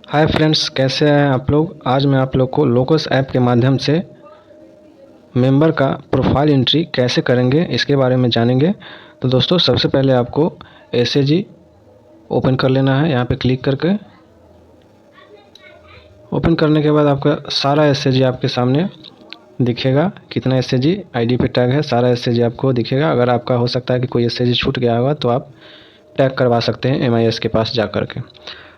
Hi friends, कैसे हैं आप लोग। आज मैं आप लोग को लोकस ऐप के माध्यम से मेंबर का प्रोफाइल एंट्री कैसे करेंगे इसके बारे में जानेंगे। तो दोस्तों, सबसे पहले आपको एसएजी ओपन कर लेना है। यहाँ पे क्लिक करके ओपन करने के बाद आपका सारा एसएजी आपके सामने दिखेगा। कितना एसएजी आईडी पे टैग है, सारा एसएजी आपको दिखेगा। अगर आपका हो सकता है कि कोई एसएजी छूट गया होगा तो आप टैग करवा सकते हैं एमआईएस के पास जा कर के।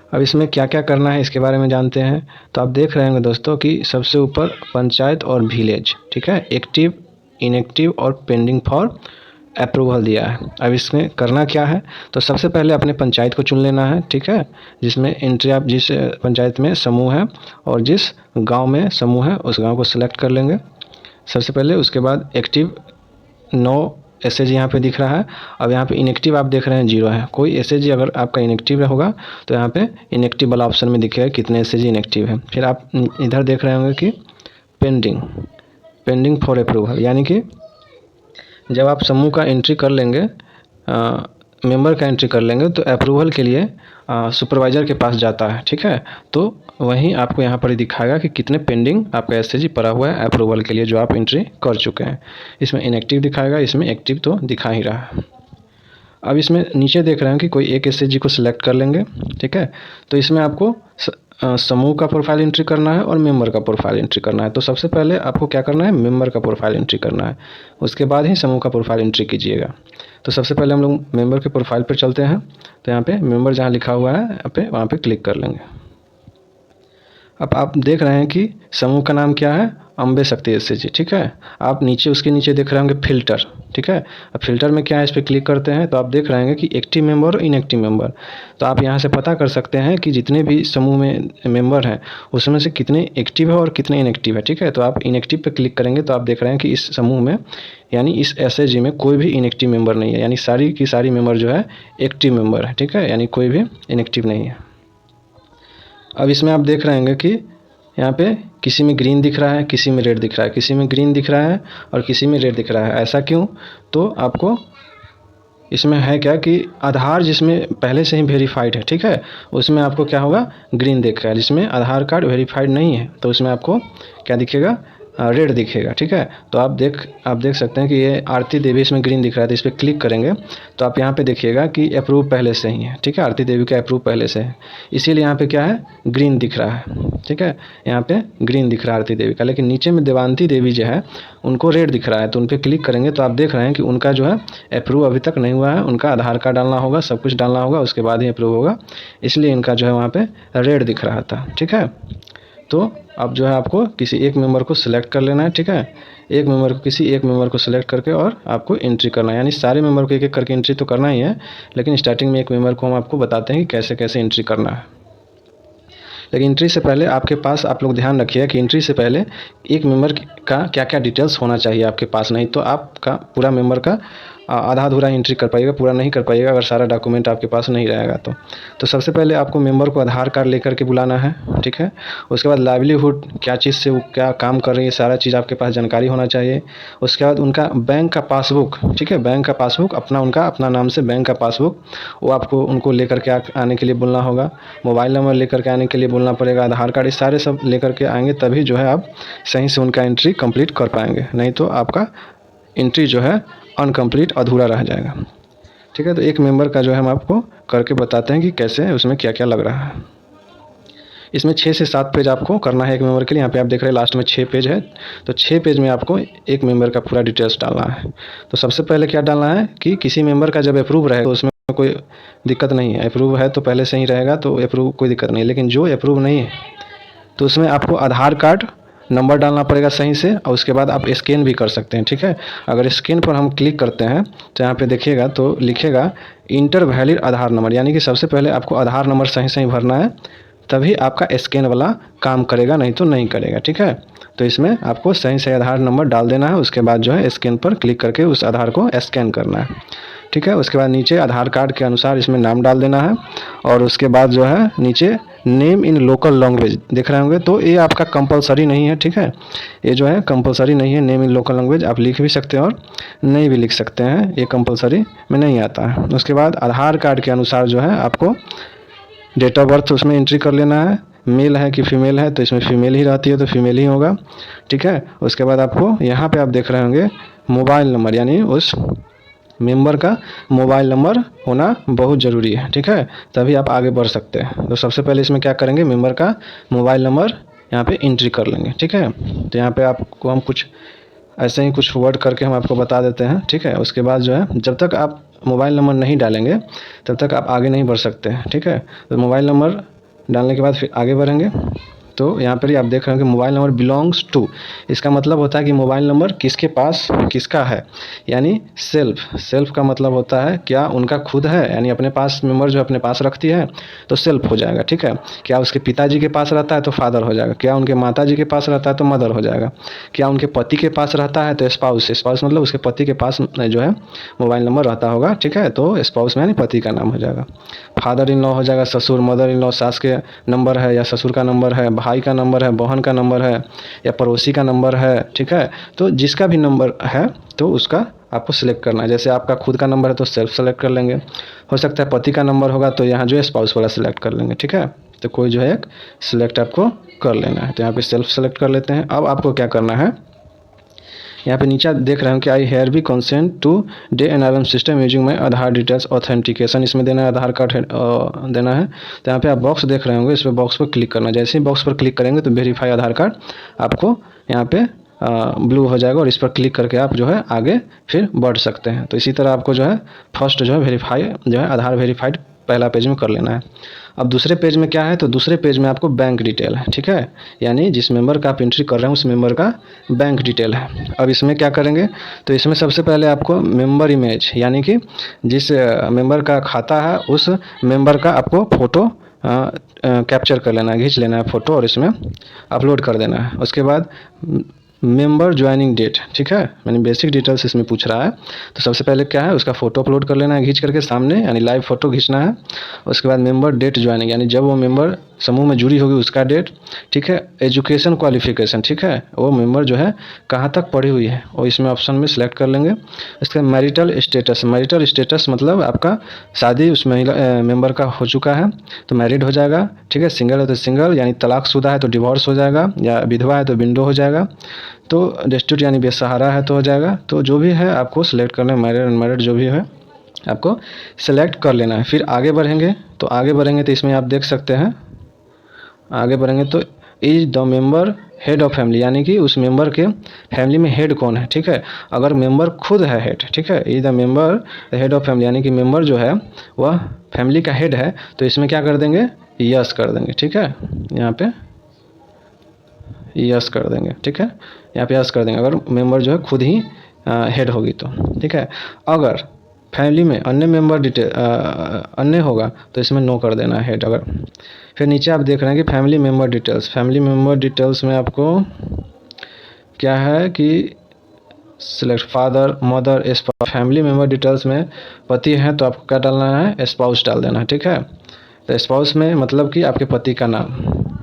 अब इसमें क्या क्या करना है इसके बारे में जानते हैं। तो आप देख रहे होंगे दोस्तों कि सबसे ऊपर पंचायत और विलेज, ठीक है, एक्टिव, इनएक्टिव और पेंडिंग फॉर अप्रूवल दिया है। अब इसमें करना क्या है, तो सबसे पहले अपने पंचायत को चुन लेना है, ठीक है, जिसमें एंट्री आप जिस पंचायत में समूह है और जिस गांव में समूह है उस गांव को सिलेक्ट कर लेंगे सबसे पहले। उसके बाद एक्टिव 9 एसएजी यहाँ पे दिख रहा है। अब यहाँ पे इनएक्टिव आप देख रहे हैं 0 है। कोई एसएजी अगर आपका इनएक्टिव होगा तो यहाँ पे इनएक्टिव वाला ऑप्शन में दिखेगा कितने एसएजी इनएक्टिव है। फिर आप इधर देख रहे होंगे कि पेंडिंग फॉर अप्रूवल, यानी कि जब आप समूह का एंट्री कर लेंगे, मेंबर का एंट्री कर लेंगे तो अप्रूवल के लिए सुपरवाइज़र के पास जाता है, ठीक है। तो वहीं आपको यहाँ पर दिखाएगा कि कितने पेंडिंग आपका एसएजी पड़ा हुआ है अप्रूवल के लिए जो आप एंट्री कर चुके हैं। इसमें इनएक्टिव दिखाएगा, इसमें एक्टिव तो दिखा ही रहा है। अब इसमें नीचे देख रहे हैं कि कोई एक एसएजी को सिलेक्ट कर लेंगे, ठीक है। तो इसमें आपको समूह का प्रोफाइल एंट्री करना है और मेंबर का प्रोफाइल एंट्री करना है। तो सबसे पहले आपको क्या करना है, मेंबर का प्रोफाइल एंट्री करना है, उसके बाद ही समूह का प्रोफाइल एंट्री कीजिएगा। तो सबसे पहले हम लोग मेंबर के प्रोफाइल पर चलते हैं। तो यहाँ पे मेंबर जहाँ लिखा हुआ है यहाँ पे वहाँ पे क्लिक कर लेंगे। अब आप देख रहे हैं कि समूह का नाम क्या है, अम्बे शक्ति एसएजी, ठीक है। आप नीचे उसके नीचे देख रहे होंगे फिल्टर, ठीक है। अब फिल्टर में क्या है, इस पर क्लिक करते हैं तो आप देख रहे हैं कि एक्टिव मेंबर और इनएक्टिव मेंबर। तो आप यहाँ से पता कर सकते हैं कि जितने भी समूह में मेंबर हैं उसमें से कितने एक्टिव है और कितने इनएक्टिव है, ठीक है। तो आप इनएक्टिव पे क्लिक करेंगे तो आप देख रहे हैं कि इस समूह में यानी इस एसएजी में कोई भी इनएक्टिव मेंबर नहीं है, यानी सारी की सारी मेंबर जो है एक्टिव मेंबर है, ठीक है, यानी कोई भी इनएक्टिव नहीं है। अब इसमें आप देख रहे होंगे कि यहाँ पे किसी में ग्रीन दिख रहा है, किसी में रेड दिख रहा है, किसी में ग्रीन दिख रहा है और किसी में रेड दिख रहा है। ऐसा क्यों, तो आपको इसमें है क्या कि आधार जिसमें पहले से ही वेरीफाइड है, ठीक है, उसमें आपको क्या होगा, ग्रीन दिखेगा। जिसमें आधार कार्ड वेरीफाइड नहीं है तो उसमें आपको क्या दिखेगा, रेड दिखेगा, ठीक है। तो आप देख सकते हैं कि ये आरती देवी इसमें ग्रीन दिख रहा है। तो इस पर क्लिक करेंगे तो आप यहाँ पे देखिएगा कि अप्रूव पहले से ही है, ठीक है, आरती देवी का अप्रूव पहले से है, इसीलिए यहाँ पे क्या है, ग्रीन दिख रहा है, ठीक है। यहाँ पे ग्रीन दिख रहा है आरती देवी का, लेकिन नीचे में देवांती देवी जो है उनको रेड दिख रहा है। तो उन पर क्लिक करेंगे तो आप देख रहे हैं कि उनका जो है अप्रूव अभी तक नहीं हुआ है। उनका आधार कार्ड डालना होगा, सब कुछ डालना होगा, उसके बाद ही अप्रूव होगा, इसलिए इनका जो है वहाँ पे रेड दिख रहा था, ठीक है। तो अब जो है आपको किसी एक मेंबर को सिलेक्ट कर लेना है, ठीक है। किसी एक मेंबर को सिलेक्ट करके और आपको एंट्री करना है, यानी सारे मेंबर को एक एक करके एंट्री तो करना ही है, लेकिन स्टार्टिंग में एक मेंबर को हम आपको बताते हैं कि कैसे कैसे एंट्री करना है। लेकिन एंट्री से पहले आपके पास, आप लोग ध्यान रखिए कि एंट्री से पहले एक मेंबर का क्या क्या डिटेल्स होना चाहिए आपके पास, नहीं तो आपका पूरा मेंबर का आधा अधूरा एंट्री कर पाइएगा, पूरा नहीं कर पाइएगा अगर सारा डॉक्यूमेंट आपके पास नहीं रहेगा। तो सबसे पहले आपको मेंबर को आधार कार्ड लेकर के बुलाना है, ठीक है। उसके बाद लाइवलीहुड, क्या चीज़ से वो क्या काम कर रही है, सारा चीज़ आपके पास जानकारी होना चाहिए। उसके बाद उनका बैंक का पासबुक, ठीक है, बैंक का पासबुक अपना नाम से बैंक का पासबुक वो आपको उनको लेकर के आने के लिए बोलना होगा। मोबाइल नंबर लेकर के आने के लिए बोलना पड़ेगा, आधार कार्ड, ये सारे सब लेकर के आएंगे तभी जो है आप सही से उनका एंट्री कंप्लीट कर पाएंगे, नहीं तो आपका एंट्री जो है अनकम्प्लीट, अधूरा रह जाएगा, ठीक है। तो एक मेंबर का जो है हम आपको करके बताते हैं कि कैसे उसमें क्या क्या लग रहा है। इसमें 6 से 7 पेज आपको करना है एक मेंबर के लिए। यहाँ पे आप देख रहे हैं लास्ट में 6 पेज है, तो 6 पेज में आपको एक मेंबर का पूरा डिटेल्स डालना है। तो सबसे पहले क्या डालना है कि किसी मेंबर का जब अप्रूव रहेगा तो उसमें कोई दिक्कत नहीं है, अप्रूव है तो पहले से ही रहेगा तो अप्रूव कोई दिक्कत नहीं है। लेकिन जो अप्रूव नहीं है तो उसमें आपको आधार कार्ड नंबर डालना पड़ेगा सही से, और उसके बाद आप स्कैन भी कर सकते हैं, ठीक है। अगर स्कैन पर हम क्लिक करते हैं तो यहाँ पे देखिएगा तो लिखेगा इंटर वैलिड आधार नंबर, यानी कि सबसे पहले आपको आधार नंबर सही सही भरना है, तभी आपका स्कैन वाला काम करेगा, नहीं तो नहीं करेगा, ठीक है। तो इसमें आपको सही सही आधार नंबर डाल देना है, उसके बाद जो है स्कैन पर क्लिक करके उस आधार को स्कैन करना है, ठीक है। उसके बाद नीचे आधार कार्ड के अनुसार इसमें नाम डाल देना है, और उसके बाद जो है नीचे नेम इन लोकल लैंग्वेज देख रहे होंगे, तो ये आपका कंपलसरी नहीं है, ठीक है। ये जो है कंपलसरी नहीं है, नेम इन लोकल लैंग्वेज आप लिख भी सकते हैं और नहीं भी लिख सकते हैं, ये कंपलसरी में नहीं आता है। उसके बाद आधार कार्ड के अनुसार जो है आपको डेट ऑफ बर्थ उसमें एंट्री कर लेना है, मेल है कि फीमेल है, तो इसमें फीमेल ही रहती है तो फीमेल ही होगा, ठीक है। उसके बाद आपको यहाँ पे आप देख रहे होंगे मोबाइल नंबर, यानी उस मेंबर का मोबाइल नंबर होना बहुत ज़रूरी है, ठीक है, तभी आप आगे बढ़ सकते हैं। तो सबसे पहले इसमें क्या करेंगे, मेंबर का मोबाइल नंबर यहाँ पे एंट्री कर लेंगे, ठीक है। तो यहाँ पे आपको हम कुछ ऐसे ही कुछ वर्ड करके हम आपको बता देते हैं, ठीक है। उसके बाद जो है जब तक आप मोबाइल नंबर नहीं डालेंगे तब तक आप आगे नहीं बढ़ सकते हैं, ठीक है। तो मोबाइल नंबर डालने के बाद फिर आगे बढ़ेंगे। तो यहाँ पर ही आप देख रहे हैं कि मोबाइल नंबर बिलोंग्स टू, इसका मतलब होता है कि मोबाइल नंबर किसके पास किसका है, यानी सेल्फ का मतलब होता है क्या उनका खुद है, यानी अपने पास मेंबर जो अपने पास रखती है तो सेल्फ हो जाएगा, ठीक है। क्या उसके पिताजी के पास रहता है तो फादर हो जाएगा, क्या उनके माताजी के पास रहता है तो मदर हो जाएगा, क्या उनके पति के पास रहता है तो स्पाउस मतलब उसके पति के पास जो है मोबाइल नंबर रहता होगा, ठीक है, तो स्पाउस में यानी पति का नाम हो जाएगा। फादर इन लॉ हो जाएगा ससुर, मदर इन लॉ सास के नंबर है या ससुर का नंबर है, भाई का नंबर है, बहन का नंबर है या पड़ोसी का नंबर है, ठीक है। तो जिसका भी नंबर है तो उसका आपको सिलेक्ट करना है। जैसे आपका खुद का नंबर है तो सेल्फ सेलेक्ट कर लेंगे, हो सकता है पति का नंबर होगा तो यहाँ जो है स्पाउस वाला सिलेक्ट कर लेंगे, ठीक है। तो कोई जो है एक सिलेक्ट आपको कर लेना है, तो यहाँ पे सेल्फ सेलेक्ट कर लेते हैं। अब आपको क्या करना है, यहाँ पे नीचे देख रहे हैं कि I hereby consent to the NRM system using my Aadhaar details authentication, इसमें देना है आधार कार्ड देना है। तो यहाँ पे आप बॉक्स देख रहे होंगे, इस पर बॉक्स पर क्लिक करना है। जैसे ही बॉक्स पर क्लिक करेंगे तो वेरीफाई आधार कार्ड आपको यहाँ पे ब्लू हो जाएगा और इस पर क्लिक करके आप जो है आगे फिर बढ़ सकते हैं। तो इसी तरह आपको जो है फर्स्ट जो है वेरीफाई जो है आधार वेरीफाइड पहला पेज में कर लेना है। अब दूसरे पेज में क्या है, तो दूसरे पेज में आपको बैंक डिटेल है, ठीक है, यानी जिस मेंबर का आप एंट्री कर रहे हैं उस मेंबर का बैंक डिटेल है। अब इसमें क्या करेंगे, तो इसमें सबसे पहले आपको मेंबर इमेज, यानी कि जिस मेंबर का खाता है उस मेंबर का आपको फ़ोटो कैप्चर कर लेना है, खींच लेना है फ़ोटो और इसमें अपलोड कर देना है। उसके बाद मेंबर ज्वाइनिंग डेट, ठीक है, यानी बेसिक डिटेल्स इसमें पूछ रहा है। तो सबसे पहले क्या है, उसका फ़ोटो अपलोड कर लेना है खींच करके सामने, यानी लाइव फ़ोटो खींचना है। उसके बाद मेंबर डेट ज्वाइनिंग, यानी जब वो मेंबर समूह में जुड़ी होगी उसका डेट, ठीक है। एजुकेशन क्वालिफिकेशन, ठीक है, वो मेंबर जो है कहाँ तक पढ़ी हुई है वो इसमें ऑप्शन में सिलेक्ट कर लेंगे। इसके बाद मैरिटल स्टेटस मतलब आपका शादी उस महिला मेंबर का हो चुका है तो मैरिड हो जाएगा, ठीक है। सिंगल है तो सिंगल, यानी तलाकशुदा है तो डिवोर्स हो जाएगा, या विधवा है तो विंडो हो जाएगा। तो डेस्टिट्यूट यानी बेसहारा है तो हो जाएगा। तो जो भी है आपको सिलेक्ट करना है, मैरिड अनमैरिड जो भी है आपको सिलेक्ट कर लेना है। फिर आगे बढ़ेंगे तो इसमें आप देख सकते हैं, आगे बढ़ेंगे तो is the member head of family, यानी कि उस मेंबर के फैमिली में हेड कौन है, ठीक है। अगर मेंबर खुद है हेड, ठीक है, is the member head of family, यानी कि मेंबर जो है वह फैमिली का हेड है, तो इसमें क्या कर देंगे, यस कर देंगे, ठीक है। यहाँ पे यस कर देंगे, ठीक है, यहाँ पे यस कर देंगे अगर मेंबर जो है खुद ही हेड होगी तो, ठीक है। अगर फैमिली में अन्य मेंबर डिटेल अन्य होगा तो इसमें नो कर देना है हेड। अगर फिर नीचे आप देख रहे हैं कि फैमिली मेंबर डिटेल्स में आपको क्या है कि select father mother spouse, family member details में पति है तो आपको क्या डालना है, स्पाउस डाल देना है, ठीक है। तो स्पाउस में मतलब कि आपके पति का नाम,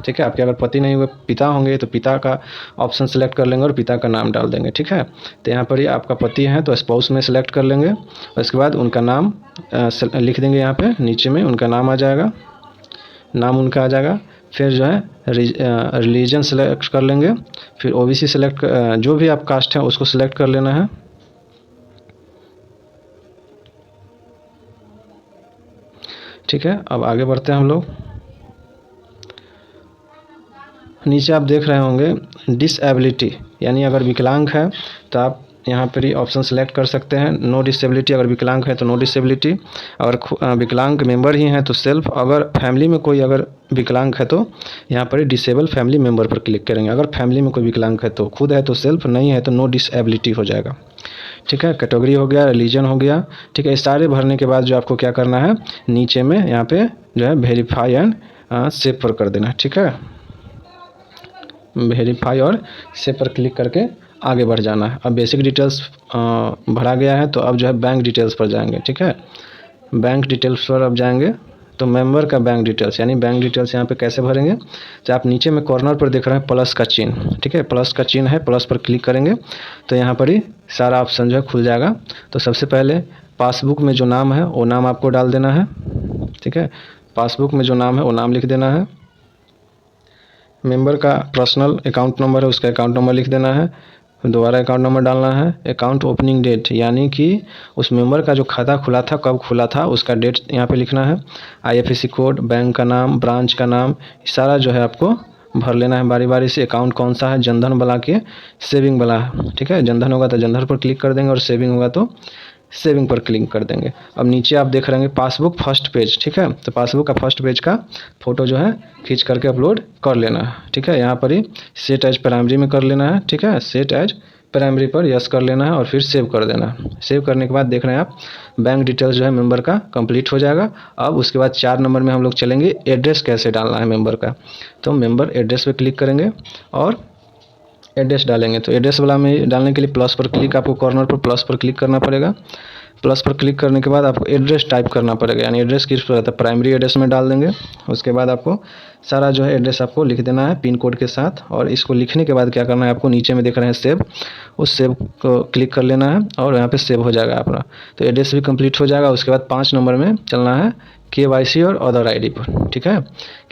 ठीक है। आपके अगर पति नहीं हुए पिता होंगे तो पिता का ऑप्शन सेलेक्ट कर लेंगे और पिता का नाम डाल देंगे, ठीक है। तो यहाँ पर ही आपका पति है तो स्पाउस में सेलेक्ट कर लेंगे और इसके बाद उनका नाम लिख देंगे, यहाँ पे नीचे में उनका नाम आ जाएगा, नाम उनका आ जाएगा। फिर जो है रिलीजन सेलेक्ट कर लेंगे, फिर ओबीसी सेलेक्ट जो भी आप कास्ट है उसको सिलेक्ट कर लेना है। ठीक है, अब आगे बढ़ते हैं हम लोग। नीचे आप देख रहे होंगे डिसेबिलिटी, यानी अगर विकलांग है तो आप यहाँ पर ही ऑप्शन सेलेक्ट कर सकते हैं। नो डिसेबिलिटी, अगर विकलांग है तो नो डिसेबिलिटी। अगर विकलांग मेंबर ही हैं तो सेल्फ, अगर फैमिली में कोई अगर विकलांग है तो यहाँ पर ही डिसेबल फैमिली मेंबर पर क्लिक करेंगे। अगर फैमिली में कोई विकलांग है तो खुद है तो सेल्फ, नहीं है तो नो डिसेबिलिटी हो जाएगा, ठीक है। कैटेगरी हो गया, रिलीजन हो गया, ठीक है। इस सारे भरने के बाद जो आपको क्या करना है, नीचे में यहाँ पे जो है वेरीफाई एंड सेव पर कर देना है, ठीक है। वेरीफाई और सेव पर क्लिक करके आगे बढ़ जाना है। अब बेसिक डिटेल्स भरा गया है तो अब जो है बैंक डिटेल्स पर जाएंगे, ठीक है। बैंक डिटेल्स पर अब जाएंगे तो मेंबर का बैंक डिटेल्स, यानी बैंक डिटेल्स यहाँ पे कैसे भरेंगे, तो आप नीचे में कॉर्नर पर देख रहे हैं प्लस का चिन्ह, ठीक है, प्लस का चिन्ह है, प्लस पर क्लिक करेंगे तो यहाँ पर ही सारा ऑप्शन जो है खुल जाएगा। तो सबसे पहले पासबुक में जो नाम है वो नाम आपको डाल देना है, ठीक है। पासबुक में जो नाम है वो नाम लिख देना है। मेंबर का पर्सनल अकाउंट नंबर है, उसका अकाउंट नंबर लिख देना है, दोबारा अकाउंट नंबर डालना है। अकाउंट ओपनिंग डेट यानी कि उस मेंबर का जो खाता खुला था कब खुला था उसका डेट यहाँ पे लिखना है। IFSC कोड, बैंक का नाम, ब्रांच का नाम, सारा जो है आपको भर लेना है बारी बारी से। अकाउंट कौन सा है, जनधन वाला के सेविंग वाला है, ठीक है। जनधन होगा तो जनधन पर क्लिक कर देंगे और सेविंग होगा तो सेविंग पर क्लिक कर देंगे। अब नीचे आप देख रहे हैं पासबुक फर्स्ट पेज, ठीक है। तो पासबुक का फर्स्ट पेज का फोटो जो है खींच करके अपलोड कर लेना है, ठीक है। यहाँ पर ही सेट एज प्राइमरी में कर लेना है, ठीक है। सेट एज प्राइमरी पर यस कर लेना है और फिर सेव कर देना है। सेव करने के बाद देख रहे हैं आप बैंक डिटेल्स जो है मेंबर का कंप्लीट हो जाएगा। अब उसके बाद 4 नंबर में हम लोग चलेंगे एड्रेस कैसे डालना है मेंबर का। तो मेंबर एड्रेस पे क्लिक करेंगे और एड्रेस डालेंगे। तो एड्रेस वाला में डालने के लिए प्लस पर क्लिक, आपको कॉर्नर पर प्लस पर क्लिक करना पड़ेगा। प्लस पर क्लिक करने के बाद आपको एड्रेस टाइप करना पड़ेगा, यानी एड्रेस किस पर रहता है, प्राइमरी एड्रेस में डाल देंगे। उसके बाद आपको सारा जो है एड्रेस आपको लिख देना है पिन कोड के साथ। और इसको लिखने के बाद क्या करना है, आपको नीचे में देख रहे हैं सेव, उस सेव को क्लिक कर लेना है और यहाँ पे सेव हो जाएगा अपना। तो एड्रेस भी कंप्लीट हो जाएगा। उसके बाद 5 नंबर में चलना है KYC और अदर ID पर, ठीक है।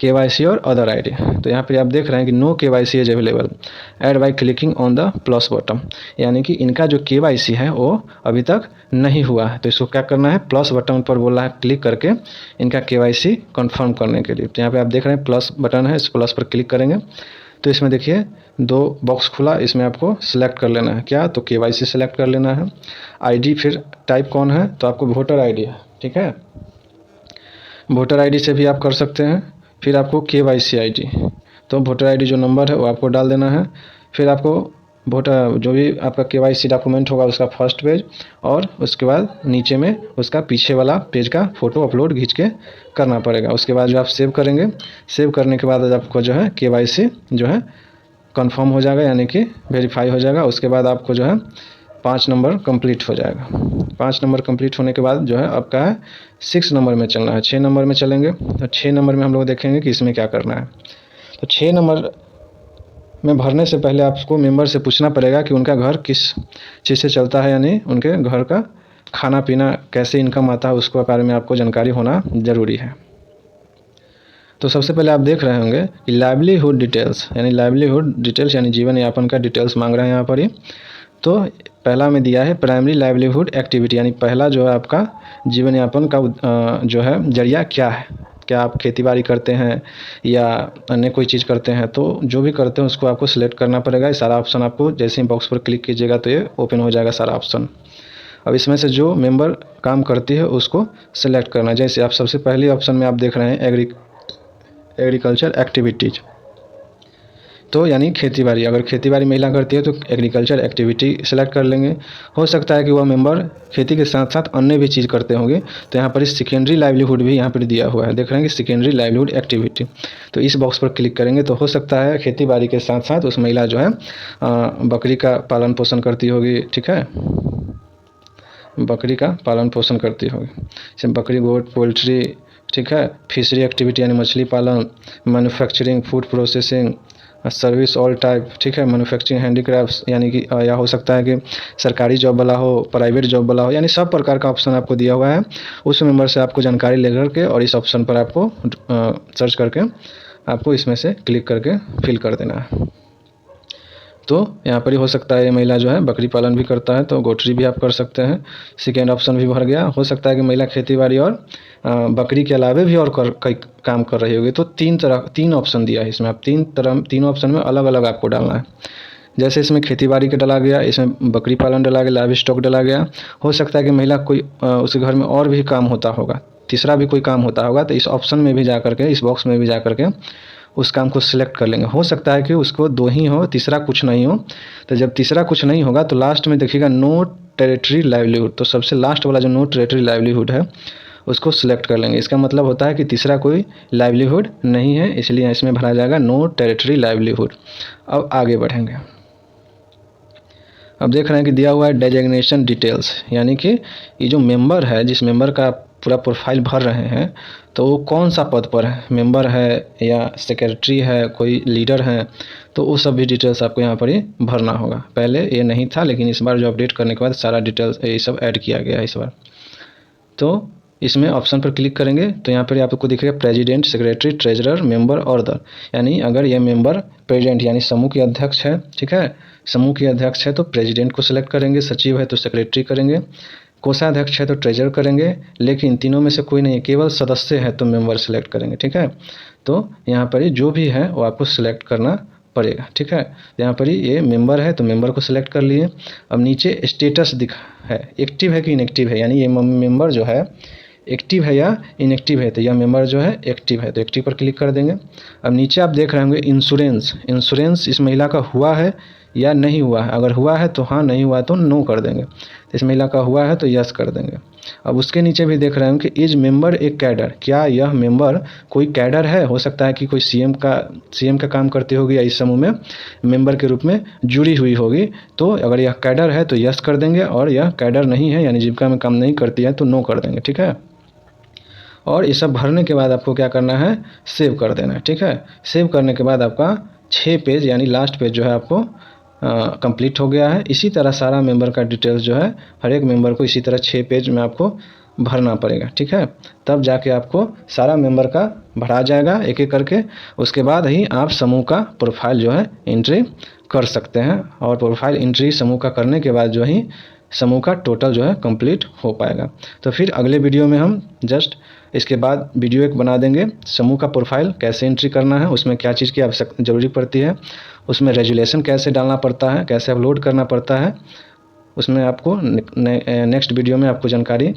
KYC और अदर ID, तो यहाँ पे आप देख रहे हैं कि no KYC is available, add by clicking on the plus button, यानी कि इनका जो KYC है वो अभी तक नहीं हुआ है। तो इसको क्या करना है, प्लस बटन पर बोला है क्लिक करके इनका KYC कंफर्म करने के लिए। तो यहाँ पे आप देख रहे हैं प्लस बटन है, इस प्लस पर क्लिक करेंगे तो इसमें देखिए 2 बॉक्स खुला, इसमें आपको सिलेक्ट कर लेना है क्या, तो KYC सिलेक्ट कर लेना है। ID फिर टाइप कौन है, तो आपको वोटर ID है, ठीक है। वोटर ID से भी आप कर सकते हैं। फिर आपको KYC ID, तो वोटर ID जो नंबर है वो आपको डाल देना है। फिर आपको वोटर जो भी आपका KYC डॉक्यूमेंट होगा उसका फर्स्ट पेज और उसके बाद नीचे में उसका पीछे वाला पेज का फ़ोटो अपलोड खींच के करना पड़ेगा। उसके बाद जो आप सेव करेंगे, सेव करने के बाद आपको जो है KYC जो है कंफर्म हो जाएगा, यानी कि वेरीफाई हो जाएगा। उसके बाद आपको जो है 5 नंबर कंप्लीट हो जाएगा। 5 नंबर कंप्लीट होने के बाद जो है आपका है 6 नंबर में चलना है। 6 नंबर में चलेंगे तो 6 नंबर में हम लोग देखेंगे कि इसमें क्या करना है। तो 6 नंबर में भरने से पहले आपको मेंबर से पूछना पड़ेगा कि उनका घर किस चीज़ से चलता है, यानी उनके घर का खाना पीना कैसे इनकम आता है उसके बारे में आपको जानकारी होना ज़रूरी है। तो सबसे पहले आप देख रहे होंगे कि लाइवलीहुड डिटेल्स, यानी लाइवलीहुड डिटेल्स यानी जीवन यापन का डिटेल्स मांग रहे हैं यहाँ पर ही। तो पहला में दिया है प्राइमरी लाइवलीहुड एक्टिविटी, यानी पहला जो है आपका जीवन यापन का जो है जरिया क्या है, क्या आप खेती बाड़ी करते हैं या अन्य कोई चीज़ करते हैं। तो जो भी करते हैं उसको आपको सिलेक्ट करना पड़ेगा। ये सारा ऑप्शन आपको जैसे ही बॉक्स पर क्लिक कीजिएगा तो ये ओपन हो जाएगा सारा ऑप्शन। अब इसमें से जो मेंबर काम करती है उसको सिलेक्ट करना। जैसे आप सबसे पहले ऑप्शन में आप देख रहे हैं एग्रीकल्चर एक्टिविटीज़, तो यानी खेती बाड़ी, अगर खेती बाड़ी महिला करती है तो एग्रीकल्चर एक्टिविटी सेलेक्ट कर लेंगे। हो सकता है कि वह मेंबर खेती के साथ साथ अन्य भी चीज़ करते होंगे, तो यहाँ पर सेकेंडरी लाइवलीहुड भी यहाँ पर दिया हुआ है, देख रहे हैं कि सेकेंडरी लाइवलीहुड एक्टिविटी। तो इस बॉक्स पर क्लिक करेंगे तो हो सकता है खेती बाड़ी के साथ साथ उस महिला जो है बकरी का पालन पोषण करती होगी, ठीक है, बकरी का पालन पोषण करती होगी, जैसे बकरी, गोट, पोल्ट्री, ठीक है। फिशरी एक्टिविटी यानी मछली पालन, manufacturing, food processing, service all type, ठीक है। मैन्युफैक्चरिंग, हैंडीक्राफ्ट्स, यानी कि या हो सकता है कि सरकारी जॉब वाला हो, प्राइवेट जॉब वाला हो, यानी सब प्रकार का ऑप्शन आपको दिया हुआ है। उस मेंबर से आपको जानकारी ले करके और इस ऑप्शन पर आपको सर्च करके आपको इसमें से क्लिक करके फिल कर देना है। तो यहाँ पर ही हो सकता है ये महिला जो है बकरी पालन भी करता है तो गोटरी भी आप कर सकते हैं। सेकेंड ऑप्शन भी भर गया। हो सकता है कि महिला खेतीबाड़ी और बकरी के अलावे भी और कई काम कर रही होगी। तो 3 ऑप्शन दिया है इसमें, आप तीनों ऑप्शन में अलग अलग आपको डालना है। जैसे इसमें खेतीबाड़ी का डाला गया, इसमें बकरी पालन डाला गया, लाइव स्टॉक डाला गया। हो सकता है कि महिला कोई उसके घर में और भी काम होता होगा, तीसरा भी कोई काम होता होगा, तो इस ऑप्शन में भी जा करके, इस बॉक्स में भी जा करके उस काम को सिलेक्ट कर लेंगे। हो सकता है कि उसको 2 ही हो, तीसरा कुछ नहीं हो। तो जब तीसरा कुछ नहीं होगा तो लास्ट में देखिएगा नो टेरिटरी लाइवलीहुड, तो सबसे लास्ट वाला जो नो टेरिटरी लाइवलीहुड है उसको सिलेक्ट कर लेंगे। इसका मतलब होता है कि तीसरा कोई लाइवलीहुड नहीं है, इसलिए इसमें भरा जाएगा नो टेरिटरी लाइवलीहुड। अब आगे बढ़ेंगे। अब देख रहे हैं कि दिया हुआ है डेजिग्नेशन डिटेल्स, यानी कि ये जो मेंबर है, जिस मेंबर का पूरा प्रोफाइल भर रहे हैं तो वो कौन सा पद पर है, मेंबर है या सेक्रेटरी है, कोई लीडर है, तो वो सब भी डिटेल्स आपको यहाँ पर ही भरना होगा। पहले ये नहीं था, लेकिन इस बार जो अपडेट करने के बाद सारा डिटेल्स ये सब ऐड किया गया है इस बार। तो इसमें ऑप्शन पर क्लिक करेंगे तो यहाँ पर आपको दिखेगा प्रेसिडेंट, सेक्रेटरी, ट्रेजरर, मेंबर और अदर। यानी अगर ये मेंबर प्रेसिडेंट यानी समूह के अध्यक्ष है, ठीक है, समूह के अध्यक्ष है तो प्रेसिडेंट को सिलेक्ट करेंगे, सचिव है तो सेक्रेटरी करेंगे, कोषाध्यक्ष है तो ट्रेजर करेंगे, लेकिन तीनों में से कोई नहीं है, केवल सदस्य है तो मेंबर सेलेक्ट करेंगे, ठीक है। तो यहाँ पर जो भी है वो आपको सिलेक्ट करना पड़ेगा, ठीक है। यहाँ पर ये मेंबर है तो मेंबर को सिलेक्ट कर लिए। अब नीचे स्टेटस दिखा है, एक्टिव है कि इनएक्टिव है, यानी ये मेंबर जो है एक्टिव है या इनएक्टिव है, तो यह मेंबर जो है एक्टिव है तो एक्टिव पर क्लिक कर देंगे। अब नीचे आप देख रहे होंगे इंश्योरेंस इस महिला का हुआ है या नहीं हुआ है, अगर हुआ है तो हाँ, नहीं हुआ है तो नो कर देंगे। इस महिला का हुआ है तो यस कर देंगे। अब उसके नीचे भी देख रहे हैं कि इज मेंबर ए कैडर, क्या यह मेंबर कोई कैडर है, हो सकता है कि कोई सीएम का काम करती होगी या इस समूह में मेंबर के रूप में जुड़ी हुई होगी, तो अगर यह कैडर है तो यस कर देंगे, और यह कैडर नहीं है यानी जीविका में काम नहीं करती है तो नो कर देंगे, ठीक है। और ये सब भरने के बाद आपको क्या करना है, सेव कर देना है, ठीक है। सेव करने के बाद आपका 6 पेज यानी लास्ट पेज जो है आपको कंप्लीट हो गया है। इसी तरह सारा मेंबर का डिटेल्स जो है हर एक मेंबर को इसी तरह 6 पेज में आपको भरना पड़ेगा, ठीक है। तब जाके आपको सारा मेंबर का भरा जाएगा एक एक करके। उसके बाद ही आप समूह का प्रोफाइल जो है एंट्री कर सकते हैं, और प्रोफाइल एंट्री समूह का करने के बाद जो ही समूह का टोटल जो है कंप्लीट हो पाएगा। तो फिर अगले वीडियो में हम जस्ट इसके बाद वीडियो एक बना देंगे, समूह का प्रोफाइल कैसे एंट्री करना है, उसमें क्या चीज़ की आवश्यकता ज़रूरी पड़ती है, उसमें रेजुलेशन कैसे डालना पड़ता है, कैसे अपलोड करना पड़ता है, उसमें आपको नेक्स्ट वीडियो में आपको जानकारी